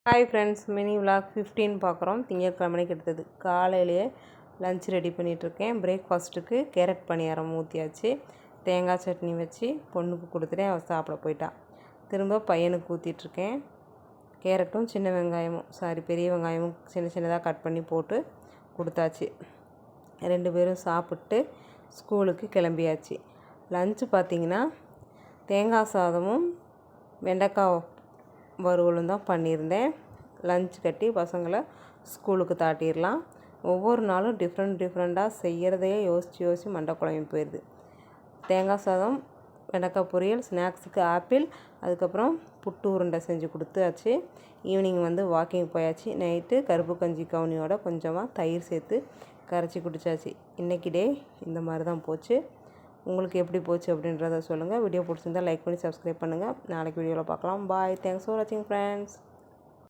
Hi friends, mini vlog 15 பார்க்குறோம். திங்கட்கிழமைக்கு எடுத்தது. காலையிலேயே லஞ்ச் ரெடி பண்ணிகிட்ருக்கேன். பிரேக்ஃபாஸ்ட்டுக்கு கேரட் பணியாரம் ஊற்றியாச்சு. தேங்காய் சட்னி வச்சு பொண்ணுக்கு கொடுத்துட்டேன். அவள் சாப்பிட போயிட்டா. திரும்ப பையனுக்கு ஊற்றிட்டுருக்கேன். கேரட்டும் பெரிய வெங்காயமும் சின்ன சின்னதாக கட் பண்ணி போட்டு கொடுத்தாச்சு. 2 பேரும் சாப்பிட்டு ஸ்கூலுக்கு கிளம்பியாச்சு. லஞ்சு பார்த்திங்கன்னா தேங்காய் சாதமும் வெண்டைக்காய் வறுவலும் தான் பண்ணியிருந்தேன். லஞ்ச் கட்டி பசங்களை ஸ்கூலுக்கு தாட்டிடலாம். ஒவ்வொரு நாளும் டிஃப்ரெண்ட்டாக செய்கிறதையே யோசித்து மண்டை குழம்பி போயிடுது. தேங்காய் சாதம், வெண்டைக்காய் பொரியல், ஸ்நாக்ஸுக்கு ஆப்பிள், அதுக்கப்புறம் புட்டு உருண்டை செஞ்சு கொடுத்தாச்சு. ஈவினிங் வாக்கிங் போயாச்சு. நைட்டு கருப்பு கஞ்சி கவுனியோட கொஞ்சமாக தயிர் சேர்த்து கரைச்சி குடித்தாச்சு. இன்றைக்கி டே இந்த மாதிரி தான் போச்சு. உங்களுக்கு எப்படி போச்சு அப்படின்றத சொல்லுங்கள். வீடியோ பிடிச்சிருந்தால் லைக் பண்ணி சப்ஸ்கிரைப் பண்ணுங்கள். நாளைக்கு வீடியோவில் பார்க்கலாம். பாய். தேங்க்ஸ் ஃபார் வாட்சிங் ஃப்ரெண்ட்ஸ்.